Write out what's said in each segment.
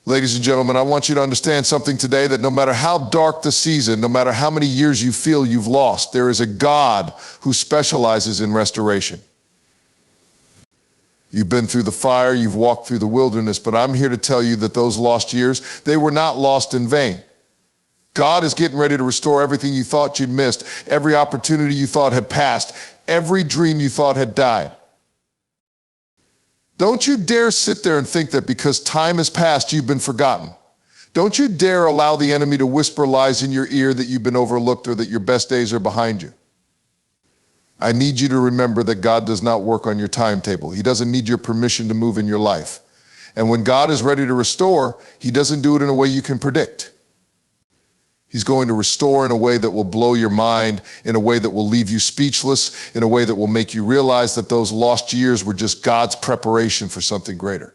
Ladies and gentlemen, I want you to understand something today, that no matter how dark the season, no matter how many years you feel you've lost, there is a God who specializes in restoration. You've been through the fire, you've walked through the wilderness, but I'm here to tell you that those lost years, they were not lost in vain. God is getting ready to restore everything you thought you'd missed, every opportunity you thought had passed, every dream you thought had died. Don't you dare sit there and think that because time has passed, you've been forgotten. Don't you dare allow the enemy to whisper lies in your ear that you've been overlooked or that your best days are behind you. I need you to remember that God does not work on your timetable. He doesn't need your permission to move in your life. And when God is ready to restore, He doesn't do it in a way you can predict. He's going to restore in a way that will blow your mind, in a way that will leave you speechless, in a way that will make you realize that those lost years were just God's preparation for something greater.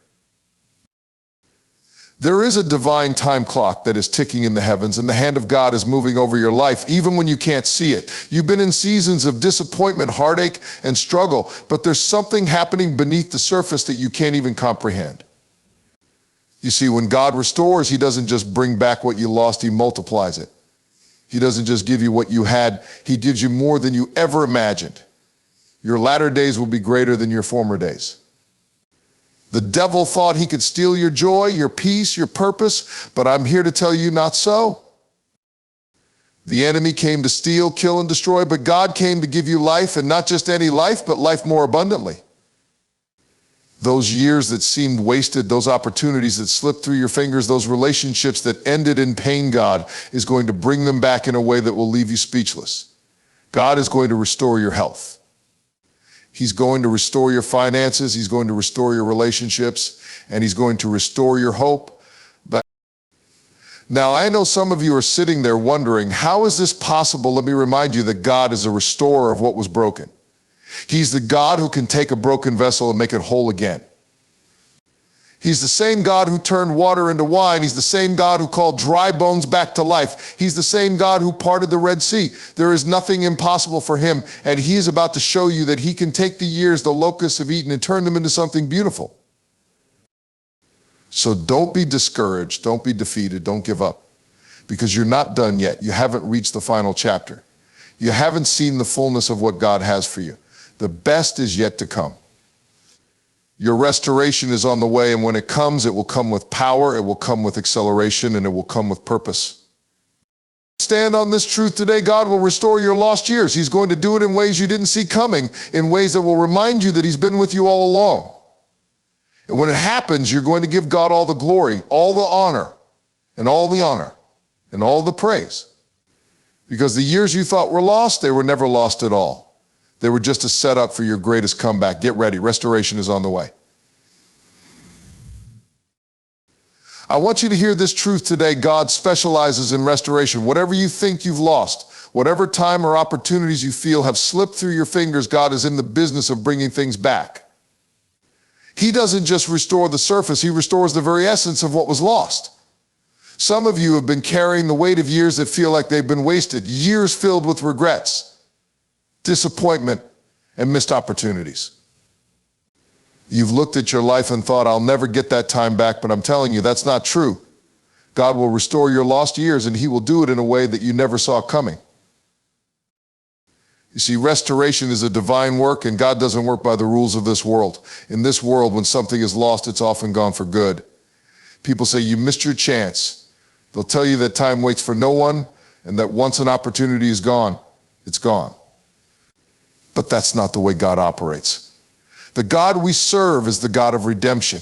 There is a divine time clock that is ticking in the heavens, and the hand of God is moving over your life, even when you can't see it. You've been in seasons of disappointment, heartache, and struggle, but there's something happening beneath the surface that you can't even comprehend. You see, when God restores, He doesn't just bring back what you lost, He multiplies it. He doesn't just give you what you had, He gives you more than you ever imagined. Your latter days will be greater than your former days. The devil thought he could steal your joy, your peace, your purpose, but I'm here to tell you not so. The enemy came to steal, kill, and destroy, but God came to give you life, and not just any life, but life more abundantly. Those years that seemed wasted, those opportunities that slipped through your fingers, those relationships that ended in pain, God is going to bring them back in a way that will leave you speechless. God is going to restore your health. He's going to restore your finances. He's going to restore your relationships, and He's going to restore your hope. But now, I know some of you are sitting there wondering, how is this possible? Let me remind you that God is a restorer of what was broken. He's the God who can take a broken vessel and make it whole again. He's the same God who turned water into wine. He's the same God who called dry bones back to life. He's the same God who parted the Red Sea. There is nothing impossible for Him, and He is about to show you that He can take the years the locusts have eaten and turn them into something beautiful. So don't be discouraged. Don't be defeated. Don't give up, because you're not done yet. You haven't reached the final chapter. You haven't seen the fullness of what God has for you. The best is yet to come. Your restoration is on the way, and when it comes, it will come with power, it will come with acceleration, and it will come with purpose. Stand on this truth today. God will restore your lost years. He's going to do it in ways you didn't see coming, in ways that will remind you that He's been with you all along. And when it happens, you're going to give God all the glory, all the honor, and all the praise. Because the years you thought were lost, they were never lost at all. They were just a setup for your greatest comeback. Get ready. Restoration is on the way. I want you to hear this truth today. God specializes in restoration. Whatever you think you've lost, whatever time or opportunities you feel have slipped through your fingers, God is in the business of bringing things back. He doesn't just restore the surface. He restores the very essence of what was lost. Some of you have been carrying the weight of years that feel like they've been wasted, years filled with regrets, disappointment, and missed opportunities. You've looked at your life and thought, I'll never get that time back, but I'm telling you, that's not true. God will restore your lost years, and He will do it in a way that you never saw coming. You see, restoration is a divine work, and God doesn't work by the rules of this world. In this world, when something is lost, it's often gone for good. People say, you missed your chance. They'll tell you that time waits for no one, and that once an opportunity is gone, it's gone. But that's not the way God operates. The God we serve is the God of redemption.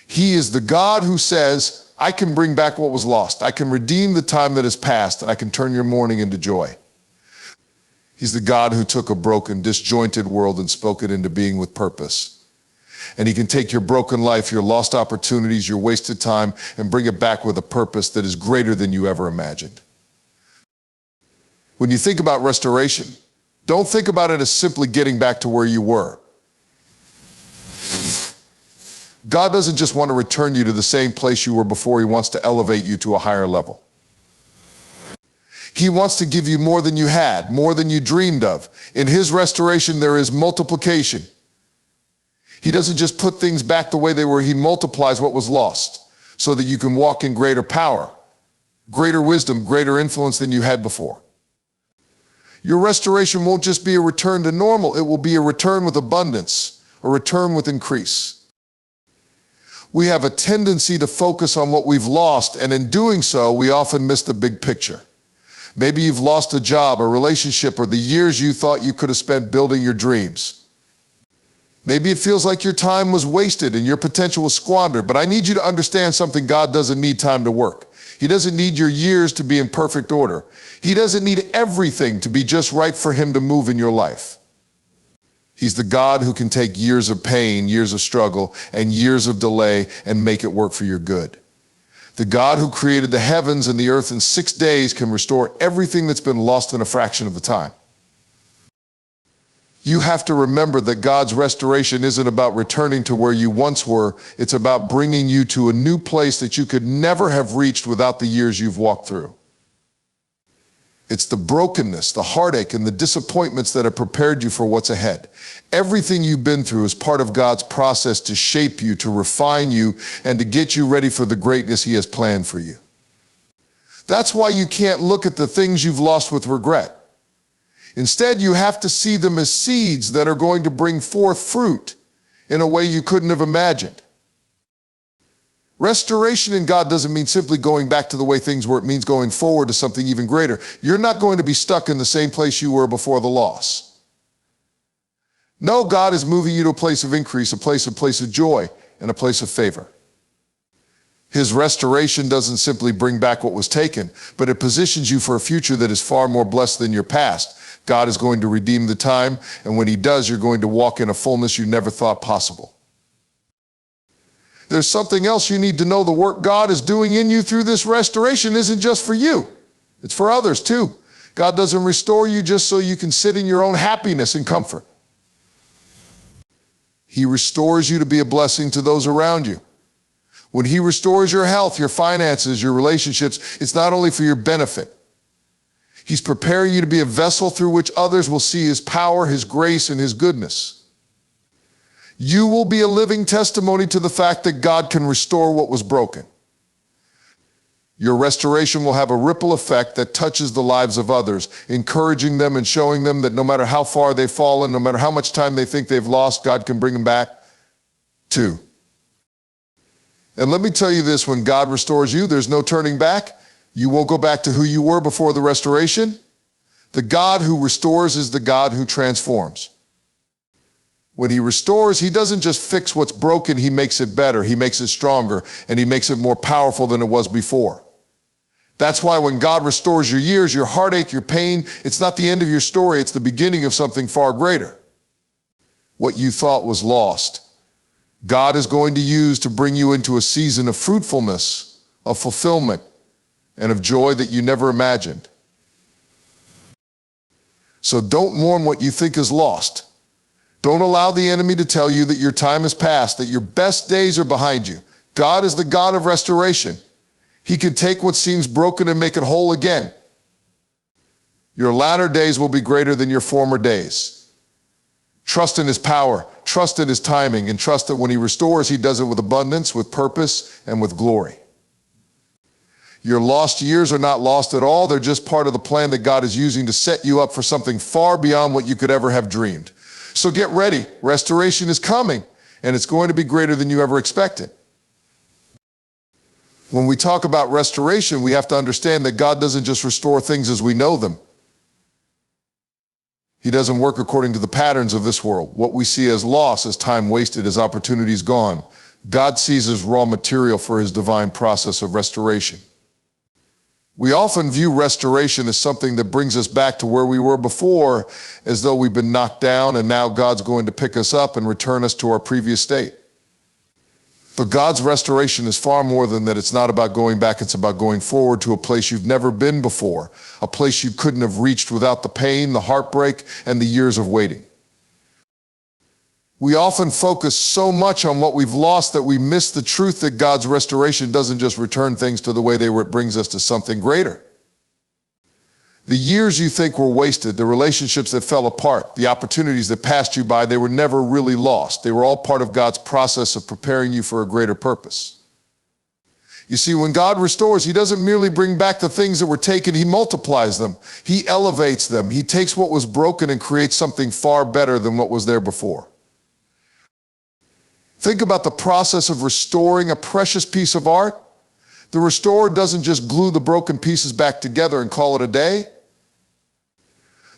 He is the God who says, I can bring back what was lost. I can redeem the time that has passed, and I can turn your mourning into joy. He's the God who took a broken, disjointed world and spoke it into being with purpose. And He can take your broken life, your lost opportunities, your wasted time, and bring it back with a purpose that is greater than you ever imagined. When you think about restoration, don't think about it as simply getting back to where you were. God doesn't just want to return you to the same place you were before. He wants to elevate you to a higher level. He wants to give you more than you had, more than you dreamed of. In His restoration, there is multiplication. He doesn't just put things back the way they were. He multiplies what was lost. so that you can walk in greater power, greater wisdom, greater influence than you had before. Your restoration won't just be a return to normal, it will be a return with abundance, a return with increase. We have a tendency to focus on what we've lost, and in doing so, we often miss the big picture. Maybe you've lost a job, a relationship, or the years you thought you could have spent building your dreams. Maybe it feels like your time was wasted and your potential was squandered, but I need you to understand something. God doesn't need time to work. He doesn't need your years to be in perfect order. He doesn't need everything to be just right for him to move in your life. He's the God who can take years of pain, years of struggle, and years of delay and make it work for your good. The God who created the heavens and the earth in 6 days can restore everything that's been lost in a fraction of the time. You have to remember that God's restoration isn't about returning to where you once were. It's about bringing you to a new place that you could never have reached without the years you've walked through. It's the brokenness, the heartache, and the disappointments that have prepared you for what's ahead. Everything you've been through is part of God's process to shape you, to refine you, and to get you ready for the greatness he has planned for you. That's why you can't look at the things you've lost with regret. Instead, you have to see them as seeds that are going to bring forth fruit in a way you couldn't have imagined. Restoration in God doesn't mean simply going back to the way things were. It means going forward to something even greater. You're not going to be stuck in the same place you were before the loss. No, God is moving you to a place of increase, a place of joy, and a place of favor. His restoration doesn't simply bring back what was taken, but it positions you for a future that is far more blessed than your past. God is going to redeem the time, and when he does, you're going to walk in a fullness you never thought possible. There's something else you need to know. The work God is doing in you through this restoration isn't just for you. It's for others too. God doesn't restore you just so you can sit in your own happiness and comfort. He restores you to be a blessing to those around you. When he restores your health, your finances, your relationships, it's not only for your benefit. He's preparing you to be a vessel through which others will see his power, his grace, and his goodness. You will be a living testimony to the fact that God can restore what was broken. Your restoration will have a ripple effect that touches the lives of others, encouraging them and showing them that no matter how far they've fallen, no matter how much time they think they've lost, God can bring them back too. And let me tell you this, when God restores you, there's no turning back. You won't go back to who you were before the restoration. The God who restores is the God who transforms. When he restores, he doesn't just fix what's broken, he makes it better, he makes it stronger, and he makes it more powerful than it was before. That's why when God restores your years, your heartache, your pain, it's not the end of your story, it's the beginning of something far greater. What you thought was lost, God is going to use to bring you into a season of fruitfulness, of fulfillment, and of joy that you never imagined. So don't mourn what you think is lost. Don't allow the enemy to tell you that your time is past, that your best days are behind you. God is the God of restoration. He can take what seems broken and make it whole again. Your latter days will be greater than your former days. Trust in his power, trust in his timing, and trust that when he restores, he does it with abundance, with purpose, and with glory. Your lost years are not lost at all. They're just part of the plan that God is using to set you up for something far beyond what you could ever have dreamed. So get ready. Restoration is coming, and it's going to be greater than you ever expected. When we talk about restoration, we have to understand that God doesn't just restore things as we know them. He doesn't work according to the patterns of this world. What we see as loss, as time wasted, as opportunities gone, God sees as raw material for his divine process of restoration. We often view restoration as something that brings us back to where we were before, as though we've been knocked down and now God's going to pick us up and return us to our previous state. But God's restoration is far more than that. It's not about going back, it's about going forward to a place you've never been before, a place you couldn't have reached without the pain, the heartbreak, and the years of waiting. We often focus so much on what we've lost that we miss the truth that God's restoration doesn't just return things to the way they were, it brings us to something greater. The years you think were wasted, the relationships that fell apart, the opportunities that passed you by, they were never really lost. They were all part of God's process of preparing you for a greater purpose. You see, when God restores, he doesn't merely bring back the things that were taken, he multiplies them. He elevates them. He takes what was broken and creates something far better than what was there before. Think about the process of restoring a precious piece of art. The restorer doesn't just glue the broken pieces back together and call it a day.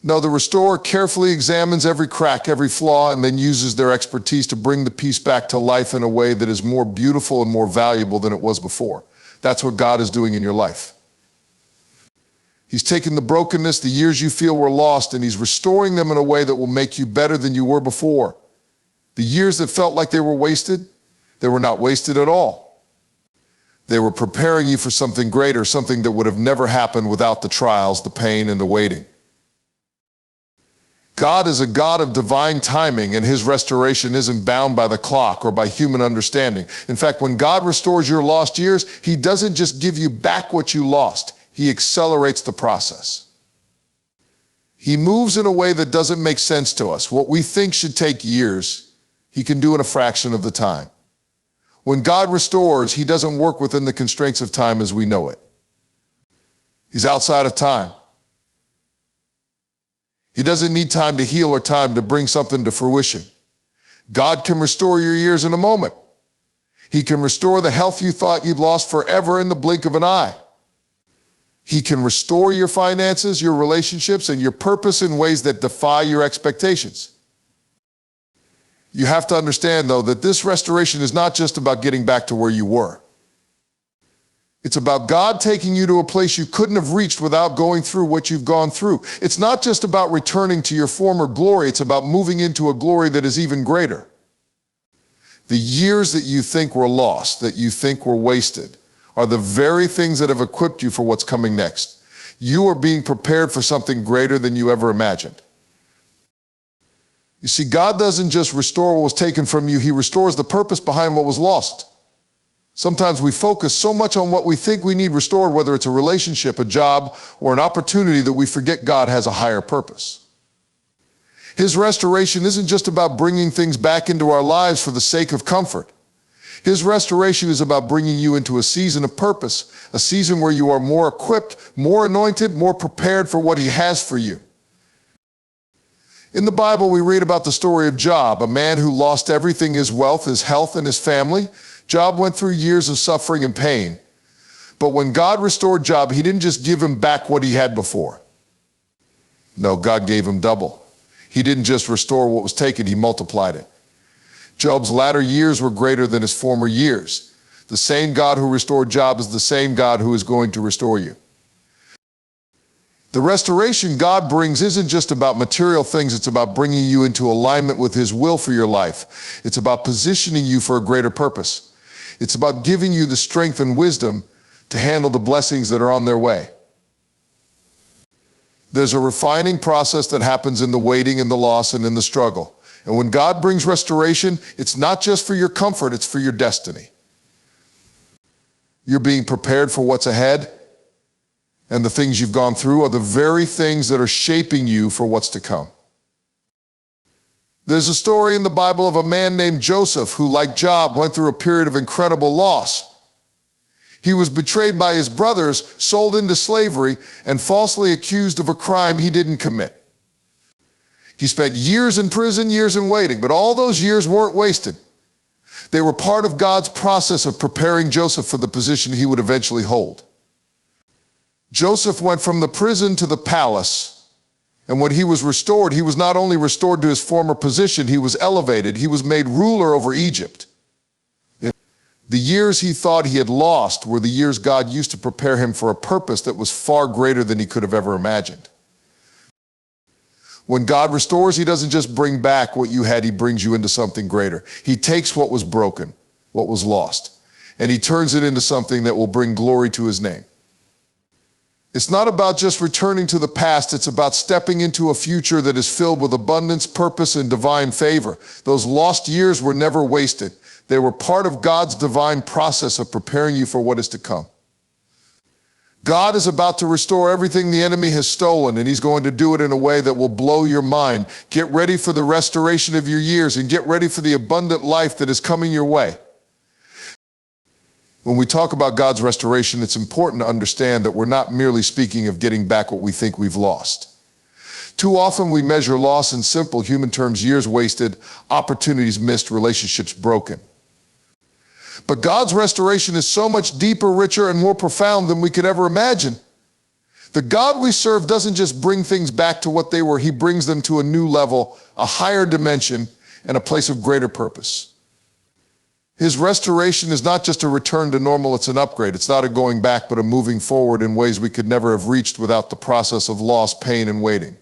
No, the restorer carefully examines every crack, every flaw, and then uses their expertise to bring the piece back to life in a way that is more beautiful and more valuable than it was before. That's what God is doing in your life. He's taken the brokenness, the years you feel were lost, and he's restoring them in a way that will make you better than you were before. The years that felt like they were wasted, they were not wasted at all. They were preparing you for something greater, something that would have never happened without the trials, the pain, and the waiting. God is a God of divine timing, and his restoration isn't bound by the clock or by human understanding. In fact, when God restores your lost years, he doesn't just give you back what you lost. He accelerates the process. He moves in a way that doesn't make sense to us. What we think should take years, he can do in a fraction of the time. When God restores, he doesn't work within the constraints of time as we know it. He's outside of time. He doesn't need time to heal or time to bring something to fruition. God can restore your years in a moment. He can restore the health you thought you'd lost forever in the blink of an eye. He can restore your finances, your relationships, and your purpose in ways that defy your expectations. You have to understand, though, that this restoration is not just about getting back to where you were. It's about God taking you to a place you couldn't have reached without going through what you've gone through. It's not just about returning to your former glory. It's about moving into a glory that is even greater. The years that you think were lost, that you think were wasted, are the very things that have equipped you for what's coming next. You are being prepared for something greater than you ever imagined. You see, God doesn't just restore what was taken from you. He restores the purpose behind what was lost. Sometimes we focus so much on what we think we need restored, whether it's a relationship, a job, or an opportunity, that we forget God has a higher purpose. His restoration isn't just about bringing things back into our lives for the sake of comfort. His restoration is about bringing you into a season of purpose, a season where you are more equipped, more anointed, more prepared for what he has for you. In the Bible, we read about the story of Job, a man who lost everything: his wealth, his health, and his family. Job went through years of suffering and pain. But when God restored Job, he didn't just give him back what he had before. No, God gave him double. He didn't just restore what was taken, he multiplied it. Job's latter years were greater than his former years. The same God who restored Job is the same God who is going to restore you. The restoration God brings isn't just about material things, it's about bringing you into alignment with his will for your life. It's about positioning you for a greater purpose. It's about giving you the strength and wisdom to handle the blessings that are on their way. There's a refining process that happens in the waiting and the loss and in the struggle. And when God brings restoration, it's not just for your comfort, it's for your destiny. You're being prepared for what's ahead, and the things you've gone through are the very things that are shaping you for what's to come. There's a story in the Bible of a man named Joseph who, like Job, went through a period of incredible loss. He was betrayed by his brothers, sold into slavery, and falsely accused of a crime he didn't commit. He spent years in prison, years in waiting, but all those years weren't wasted. They were part of God's process of preparing Joseph for the position he would eventually hold. Joseph went from the prison to the palace. And when he was restored, he was not only restored to his former position, he was elevated. He was made ruler over Egypt. The years he thought he had lost were the years God used to prepare him for a purpose that was far greater than he could have ever imagined. When God restores, he doesn't just bring back what you had, he brings you into something greater. He takes what was broken, what was lost, and he turns it into something that will bring glory to his name. It's not about just returning to the past, it's about stepping into a future that is filled with abundance, purpose, and divine favor. Those lost years were never wasted. They were part of God's divine process of preparing you for what is to come. God is about to restore everything the enemy has stolen, and he's going to do it in a way that will blow your mind. Get ready for the restoration of your years, and get ready for the abundant life that is coming your way. When we talk about God's restoration, it's important to understand that we're not merely speaking of getting back what we think we've lost. Too often we measure loss in simple human terms: years wasted, opportunities missed, relationships broken. But God's restoration is so much deeper, richer, and more profound than we could ever imagine. The God we serve doesn't just bring things back to what they were, he brings them to a new level, a higher dimension, and a place of greater purpose. His restoration is not just a return to normal, it's an upgrade. It's not a going back, but a moving forward in ways we could never have reached without the process of loss, pain, and waiting.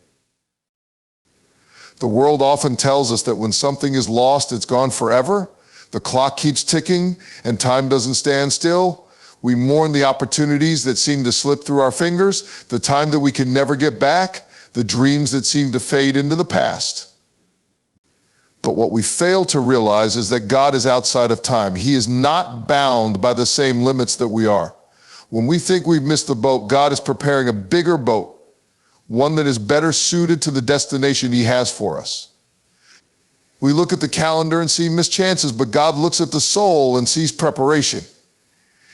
The world often tells us that when something is lost, it's gone forever. The clock keeps ticking and time doesn't stand still. We mourn the opportunities that seem to slip through our fingers, the time that we can never get back, the dreams that seem to fade into the past. But what we fail to realize is that God is outside of time. He is not bound by the same limits that we are. When we think we've missed the boat, God is preparing a bigger boat, one that is better suited to the destination he has for us. We look at the calendar and see missed chances, but God looks at the soul and sees preparation.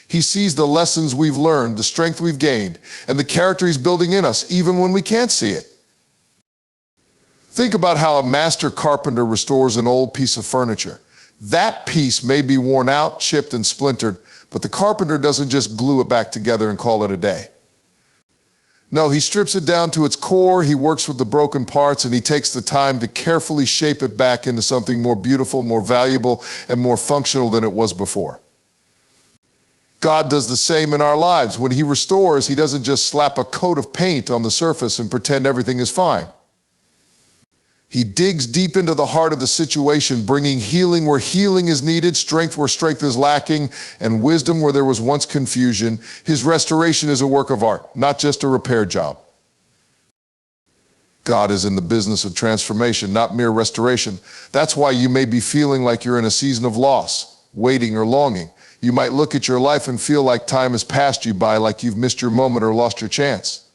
He sees the lessons we've learned, the strength we've gained, and the character he's building in us, even when we can't see it. Think about how a master carpenter restores an old piece of furniture. That piece may be worn out, chipped, and splintered, but the carpenter doesn't just glue it back together and call it a day. No, he strips it down to its core, he works with the broken parts, and he takes the time to carefully shape it back into something more beautiful, more valuable, and more functional than it was before. God does the same in our lives. When he restores, he doesn't just slap a coat of paint on the surface and pretend everything is fine. He digs deep into the heart of the situation, bringing healing where healing is needed, strength where strength is lacking, and wisdom where there was once confusion. His restoration is a work of art, not just a repair job. God is in the business of transformation, not mere restoration. That's why you may be feeling like you're in a season of loss, waiting, or longing. You might look at your life and feel like time has passed you by, like you've missed your moment or lost your chance.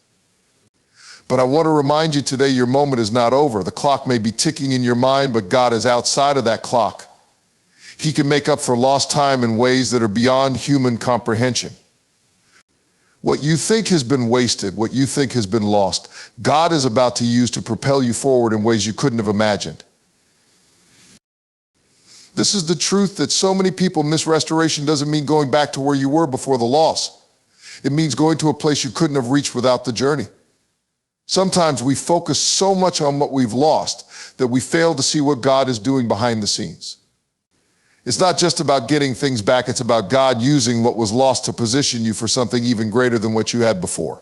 But I want to remind you today, your moment is not over. The clock may be ticking in your mind, but God is outside of that clock. He can make up for lost time in ways that are beyond human comprehension. What you think has been wasted, what you think has been lost, God is about to use to propel you forward in ways you couldn't have imagined. This is the truth that so many people miss. Restoration doesn't mean going back to where you were before the loss. It means going to a place you couldn't have reached without the journey. Sometimes we focus so much on what we've lost that we fail to see what God is doing behind the scenes. It's not just about getting things back, it's about God using what was lost to position you for something even greater than what you had before.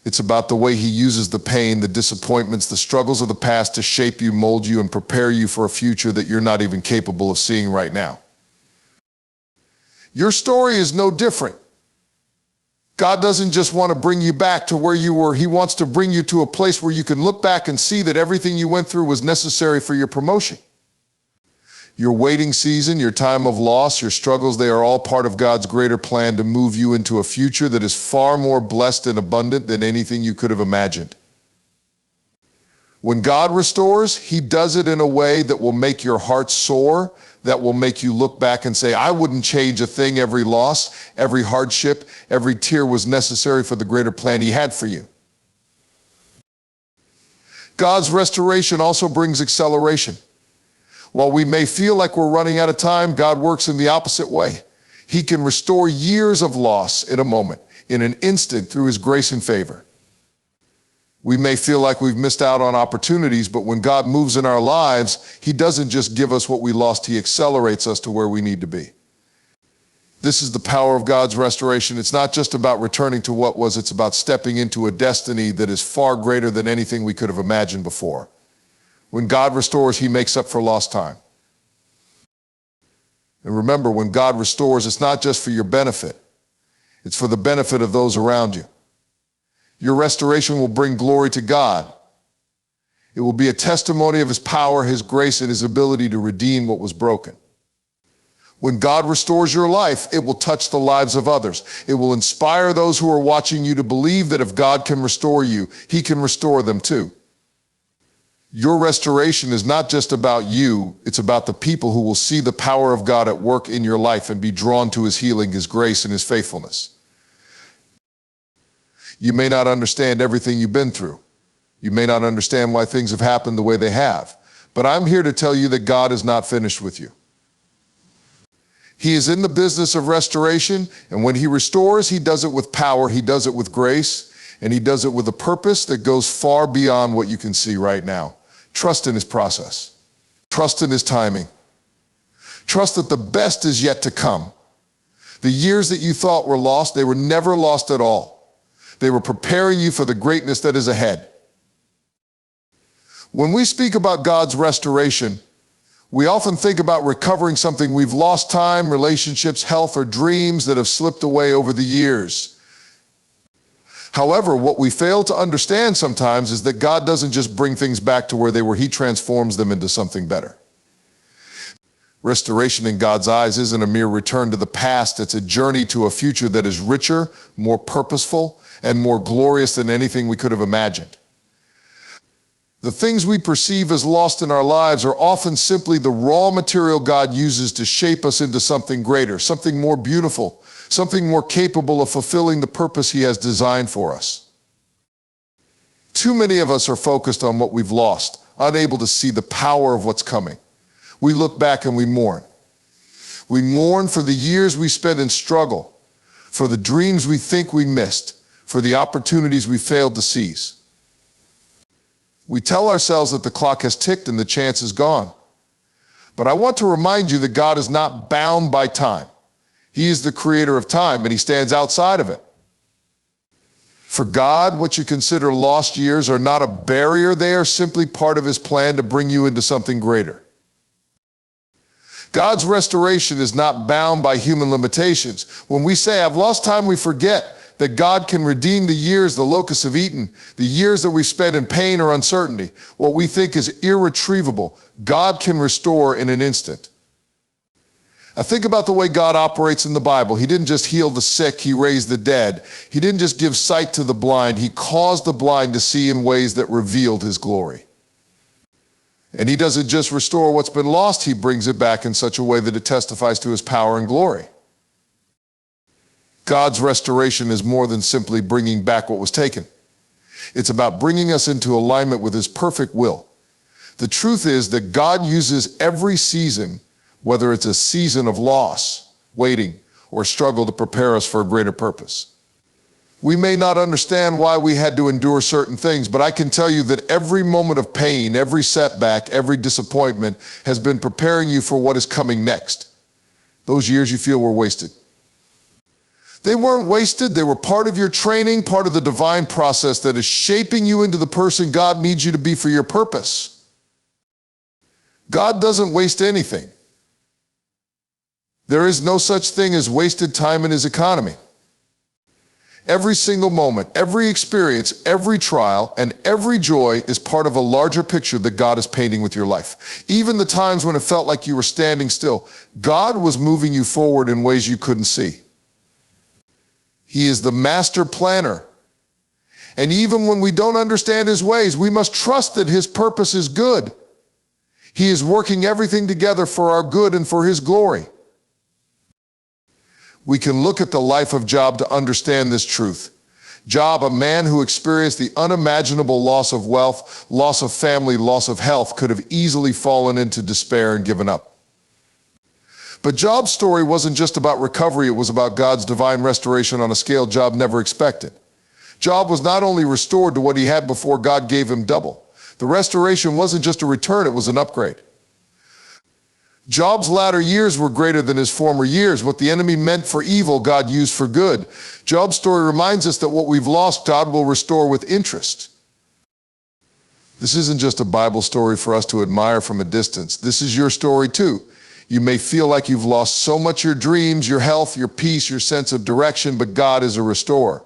It's about the way he uses the pain, the disappointments, the struggles of the past to shape you, mold you, and prepare you for a future that you're not even capable of seeing right now. Your story is no different. God doesn't just want to bring you back to where you were. He wants to bring you to a place where you can look back and see that everything you went through was necessary for your promotion. Your waiting season, your time of loss, your struggles, they are all part of God's greater plan to move you into a future that is far more blessed and abundant than anything you could have imagined. When God restores, he does it in a way that will make your heart soar, that will make you look back and say, I wouldn't change a thing. Every loss, every hardship, every tear was necessary for the greater plan he had for you. God's restoration also brings acceleration. While we may feel like we're running out of time, God works in the opposite way. He can restore years of loss in a moment, in an instant, through his grace and favor. We may feel like we've missed out on opportunities, but when God moves in our lives, he doesn't just give us what we lost, he accelerates us to where we need to be. This is the power of God's restoration. It's not just about returning to what was, it's about stepping into a destiny that is far greater than anything we could have imagined before. When God restores, he makes up for lost time. And remember, when God restores, it's not just for your benefit. It's for the benefit of those around you. Your restoration will bring glory to God. It will be a testimony of his power, his grace, and his ability to redeem what was broken. When God restores your life, it will touch the lives of others. It will inspire those who are watching you to believe that if God can restore you, he can restore them too. Your restoration is not just about you, it's about the people who will see the power of God at work in your life and be drawn to his healing, his grace, and his faithfulness. You may not understand everything you've been through. You may not understand why things have happened the way they have, but I'm here to tell you that God is not finished with you. He is in the business of restoration, and when he restores, he does it with power, he does it with grace, and he does it with a purpose that goes far beyond what you can see right now. Trust in his process. Trust in his timing. Trust that the best is yet to come. The years that you thought were lost, they were never lost at all. They were preparing you for the greatness that is ahead. When we speak about God's restoration, we often think about recovering something we've lost: time, relationships, health, or dreams that have slipped away over the years. However, what we fail to understand sometimes is that God doesn't just bring things back to where they were, he transforms them into something better. Restoration in God's eyes isn't a mere return to the past, it's a journey to a future that is richer, more purposeful, and more glorious than anything we could have imagined. The things we perceive as lost in our lives are often simply the raw material God uses to shape us into something greater, something more beautiful, something more capable of fulfilling the purpose he has designed for us. Too many of us are focused on what we've lost, unable to see the power of what's coming. We look back and we mourn. We mourn for the years we spent in struggle, for the dreams we think we missed, for the opportunities we failed to seize. We tell ourselves that the clock has ticked and the chance is gone. But I want to remind you that God is not bound by time. He is the creator of time, and he stands outside of it. For God, what you consider lost years are not a barrier. They are simply part of his plan to bring you into something greater. God's restoration is not bound by human limitations. When we say, I've lost time, we forget that God can redeem the years the locusts have eaten, the years that we spent in pain or uncertainty. What we think is irretrievable, God can restore in an instant. Now think about the way God operates in the Bible. He didn't just heal the sick, he raised the dead. He didn't just give sight to the blind, he caused the blind to see in ways that revealed his glory. And he doesn't just restore what's been lost, he brings it back in such a way that it testifies to his power and glory. God's restoration is more than simply bringing back what was taken. It's about bringing us into alignment with his perfect will. The truth is that God uses every season, whether it's a season of loss, waiting, or struggle, to prepare us for a greater purpose. We may not understand why we had to endure certain things, but I can tell you that every moment of pain, every setback, every disappointment has been preparing you for what is coming next. Those years you feel were wasted. They weren't wasted. They were part of your training, part of the divine process that is shaping you into the person God needs you to be for your purpose. God doesn't waste anything. There is no such thing as wasted time in his economy. Every single moment, every experience, every trial, and every joy is part of a larger picture that God is painting with your life. Even the times when it felt like you were standing still, God was moving you forward in ways you couldn't see. He is the master planner. And even when we don't understand his ways, we must trust that his purpose is good. He is working everything together for our good and for his glory. We can look at the life of Job to understand this truth. Job, a man who experienced the unimaginable loss of wealth, loss of family, loss of health, could have easily fallen into despair and given up. But Job's story wasn't just about recovery, it was about God's divine restoration on a scale Job never expected. Job was not only restored to what he had before, God gave him double. The restoration wasn't just a return, it was an upgrade. Job's latter years were greater than his former years. What the enemy meant for evil, God used for good. Job's story reminds us that what we've lost, God will restore with interest. This isn't just a Bible story for us to admire from a distance. This is your story too. You may feel like you've lost so much: your dreams, your health, your peace, your sense of direction, but God is a restorer.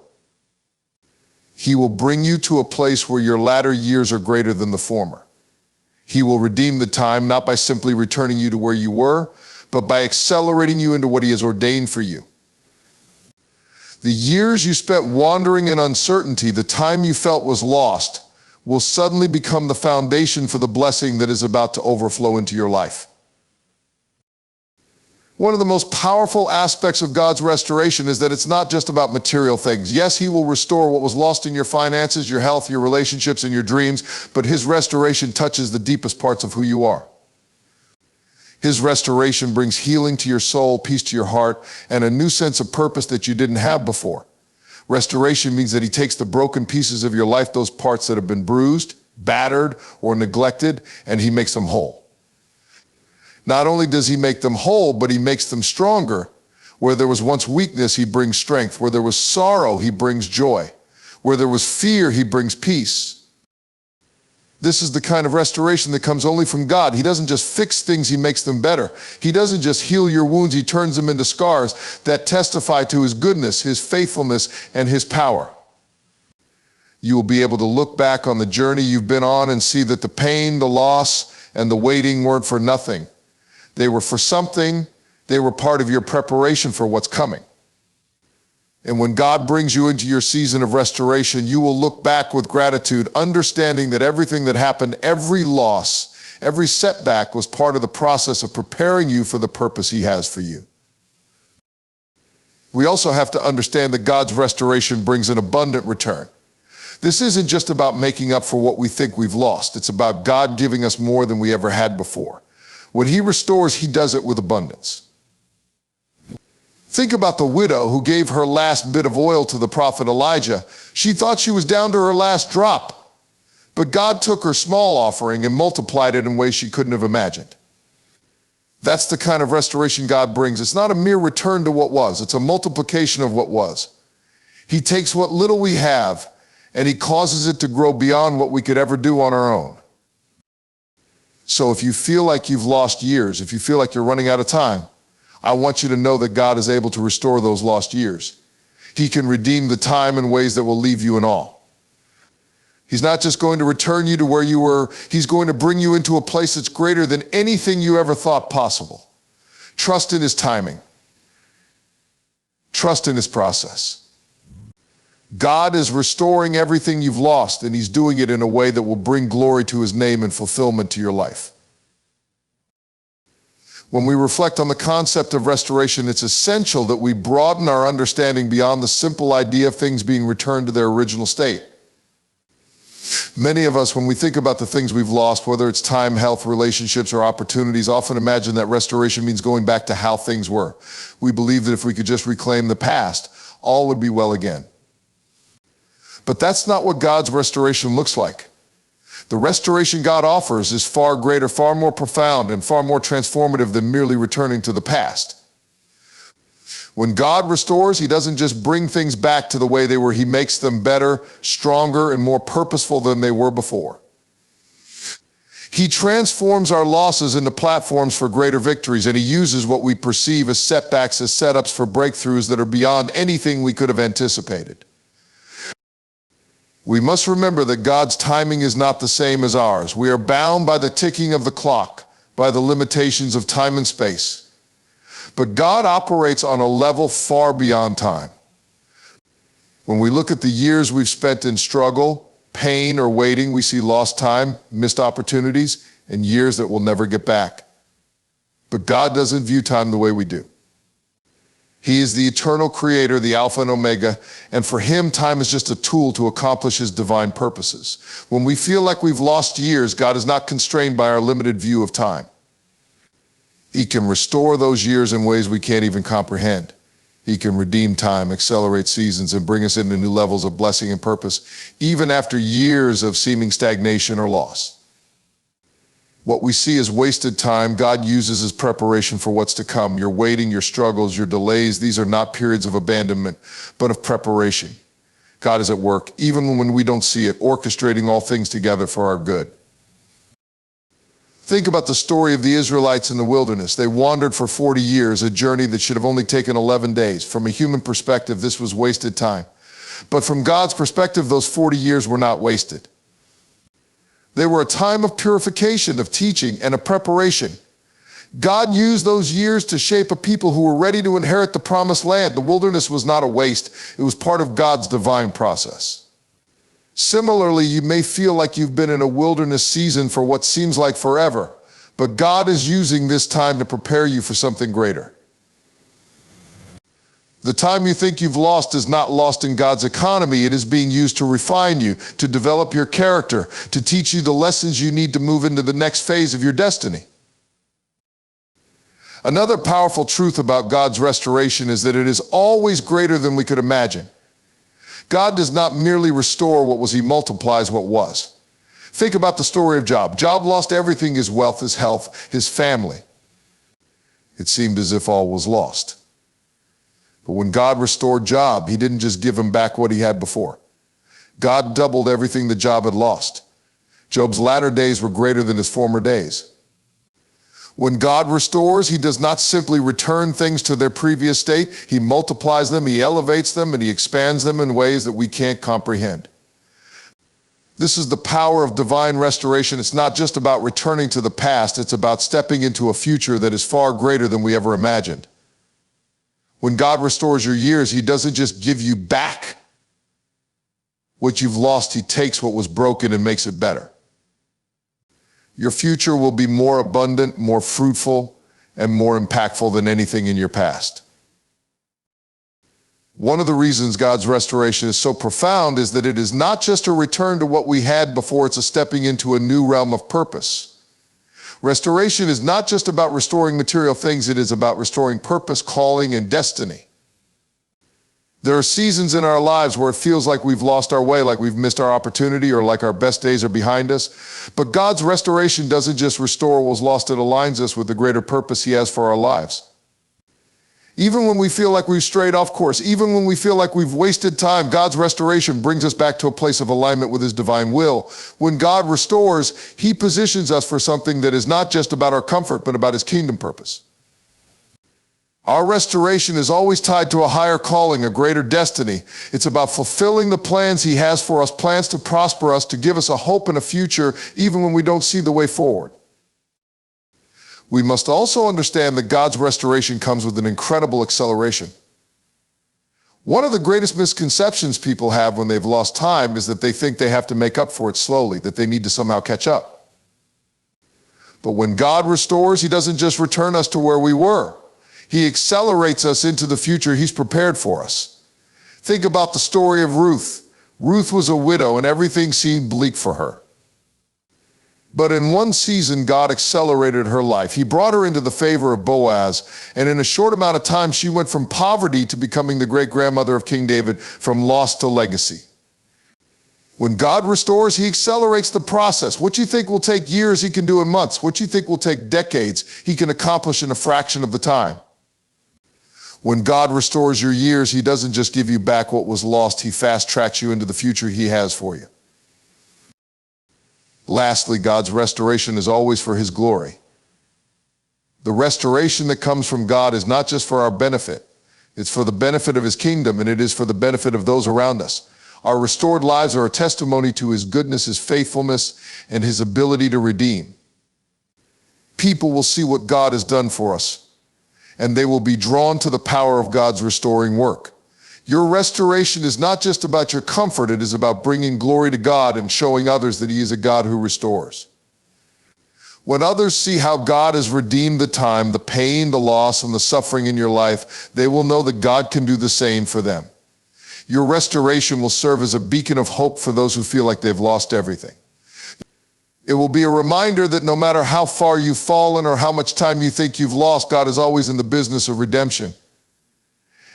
He will bring you to a place where your latter years are greater than the former. He will redeem the time, not by simply returning you to where you were, but by accelerating you into what he has ordained for you. The years you spent wandering in uncertainty, the time you felt was lost, will suddenly become the foundation for the blessing that is about to overflow into your life. One of the most powerful aspects of God's restoration is that it's not just about material things. Yes, He will restore what was lost in your finances, your health, your relationships, and your dreams, but His restoration touches the deepest parts of who you are. His restoration brings healing to your soul, peace to your heart, and a new sense of purpose that you didn't have before. Restoration means that He takes the broken pieces of your life, those parts that have been bruised, battered, or neglected, and He makes them whole. Not only does He make them whole, but He makes them stronger. Where there was once weakness, He brings strength. Where there was sorrow, He brings joy. Where there was fear, He brings peace. This is the kind of restoration that comes only from God. He doesn't just fix things, He makes them better. He doesn't just heal your wounds, He turns them into scars that testify to His goodness, His faithfulness, and His power. You will be able to look back on the journey you've been on and see that the pain, the loss, and the waiting weren't for nothing. They were for something. They were part of your preparation for what's coming. And when God brings you into your season of restoration, you will look back with gratitude, understanding that everything that happened, every loss, every setback was part of the process of preparing you for the purpose He has for you. We also have to understand that God's restoration brings an abundant return. This isn't just about making up for what we think we've lost. It's about God giving us more than we ever had before. When He restores, He does it with abundance. Think about the widow who gave her last bit of oil to the prophet Elijah. She thought she was down to her last drop, but God took her small offering and multiplied it in ways she couldn't have imagined. That's the kind of restoration God brings. It's not a mere return to what was. It's a multiplication of what was. He takes what little we have and He causes it to grow beyond what we could ever do on our own. So if you feel like you've lost years, if you feel like you're running out of time, I want you to know that God is able to restore those lost years. He can redeem the time in ways that will leave you in awe. He's not just going to return you to where you were, He's going to bring you into a place that's greater than anything you ever thought possible. Trust in His timing. Trust in His process. God is restoring everything you've lost, and He's doing it in a way that will bring glory to His name and fulfillment to your life. When we reflect on the concept of restoration, it's essential that we broaden our understanding beyond the simple idea of things being returned to their original state. Many of us, when we think about the things we've lost, whether it's time, health, relationships, or opportunities, often imagine that restoration means going back to how things were. We believe that if we could just reclaim the past, all would be well again. But that's not what God's restoration looks like. The restoration God offers is far greater, far more profound, and far more transformative than merely returning to the past. When God restores, He doesn't just bring things back to the way they were. He makes them better, stronger, and more purposeful than they were before. He transforms our losses into platforms for greater victories, and He uses what we perceive as setbacks as setups for breakthroughs that are beyond anything we could have anticipated. We must remember that God's timing is not the same as ours. We are bound by the ticking of the clock, by the limitations of time and space. But God operates on a level far beyond time. When we look at the years we've spent in struggle, pain, or waiting, we see lost time, missed opportunities, and years that we'll never get back. But God doesn't view time the way we do. He is the eternal creator, the Alpha and Omega, and for Him, time is just a tool to accomplish His divine purposes. When we feel like we've lost years, God is not constrained by our limited view of time. He can restore those years in ways we can't even comprehend. He can redeem time, accelerate seasons, and bring us into new levels of blessing and purpose, even after years of seeming stagnation or loss. What we see as wasted time, God uses as preparation for what's to come. Your waiting, your struggles, your delays, these are not periods of abandonment, but of preparation. God is at work, even when we don't see it, orchestrating all things together for our good. Think about the story of the Israelites in the wilderness. They wandered for 40 years, a journey that should have only taken 11 days. From a human perspective, this was wasted time. But from God's perspective, those 40 years were not wasted. They were a time of purification, of teaching, and of preparation. God used those years to shape a people who were ready to inherit the promised land. The wilderness was not a waste. It was part of God's divine process. Similarly, you may feel like you've been in a wilderness season for what seems like forever, but God is using this time to prepare you for something greater. The time you think you've lost is not lost in God's economy. It is being used to refine you, to develop your character, to teach you the lessons you need to move into the next phase of your destiny. Another powerful truth about God's restoration is that it is always greater than we could imagine. God does not merely restore what was, he multiplies what was. Think about the story of Job. Job lost everything, his wealth, his health, his family. It seemed as if all was lost. But when God restored Job, he didn't just give him back what he had before. God doubled everything that Job had lost. Job's latter days were greater than his former days. When God restores, he does not simply return things to their previous state. He multiplies them, he elevates them, and he expands them in ways that we can't comprehend. This is the power of divine restoration. It's not just about returning to the past, it's about stepping into a future that is far greater than we ever imagined. When God restores your years, he doesn't just give you back what you've lost, he takes what was broken and makes it better. Your future will be more abundant, more fruitful, and more impactful than anything in your past. One of the reasons God's restoration is so profound is that it is not just a return to what we had before, it's a stepping into a new realm of purpose. Restoration is not just about restoring material things, it is about restoring purpose, calling, and destiny. There are seasons in our lives where it feels like we've lost our way, like we've missed our opportunity, or like our best days are behind us. But God's restoration doesn't just restore what was lost, it aligns us with the greater purpose he has for our lives. Even when we feel like we've strayed off course, even when we feel like we've wasted time, God's restoration brings us back to a place of alignment with his divine will. When God restores, he positions us for something that is not just about our comfort, but about his kingdom purpose. Our restoration is always tied to a higher calling, a greater destiny. It's about fulfilling the plans he has for us, plans to prosper us, to give us a hope and a future, even when we don't see the way forward. We must also understand that God's restoration comes with an incredible acceleration. One of the greatest misconceptions people have when they've lost time is that they think they have to make up for it slowly, that they need to somehow catch up. But when God restores, he doesn't just return us to where we were. He accelerates us into the future he's prepared for us. Think about the story of Ruth. Ruth was a widow and everything seemed bleak for her. But in one season, God accelerated her life. He brought her into the favor of Boaz, and in a short amount of time, she went from poverty to becoming the great-grandmother of King David, from loss to legacy. When God restores, he accelerates the process. What you think will take years, he can do in months. What you think will take decades, he can accomplish in a fraction of the time. When God restores your years, he doesn't just give you back what was lost, he fast-tracks you into the future he has for you. Lastly, God's restoration is always for his glory. The restoration that comes from God is not just for our benefit. It's for the benefit of his kingdom, and it is for the benefit of those around us. Our restored lives are a testimony to his goodness, his faithfulness, and his ability to redeem. People will see what God has done for us, and they will be drawn to the power of God's restoring work. Your restoration is not just about your comfort, it is about bringing glory to God and showing others that he is a God who restores. When others see how God has redeemed the time, the pain, the loss, and the suffering in your life, they will know that God can do the same for them. Your restoration will serve as a beacon of hope for those who feel like they've lost everything. It will be a reminder that no matter how far you've fallen or how much time you think you've lost, God is always in the business of redemption.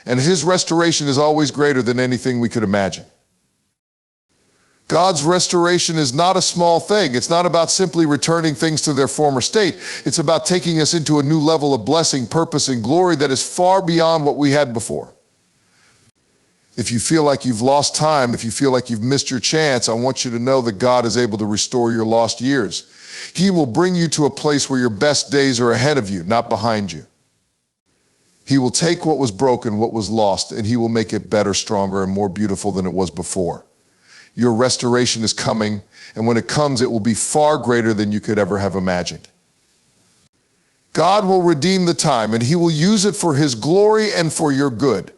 And his restoration is always greater than anything we could imagine. God's restoration is not a small thing. It's not about simply returning things to their former state. It's about taking us into a new level of blessing, purpose, and glory that is far beyond what we had before. If you feel like you've lost time, if you feel like you've missed your chance, I want you to know that God is able to restore your lost years. He will bring you to a place where your best days are ahead of you, not behind you. He will take what was broken, what was lost, and he will make it better, stronger, and more beautiful than it was before. Your restoration is coming, and when it comes, it will be far greater than you could ever have imagined. God will redeem the time, and he will use it for his glory and for your good.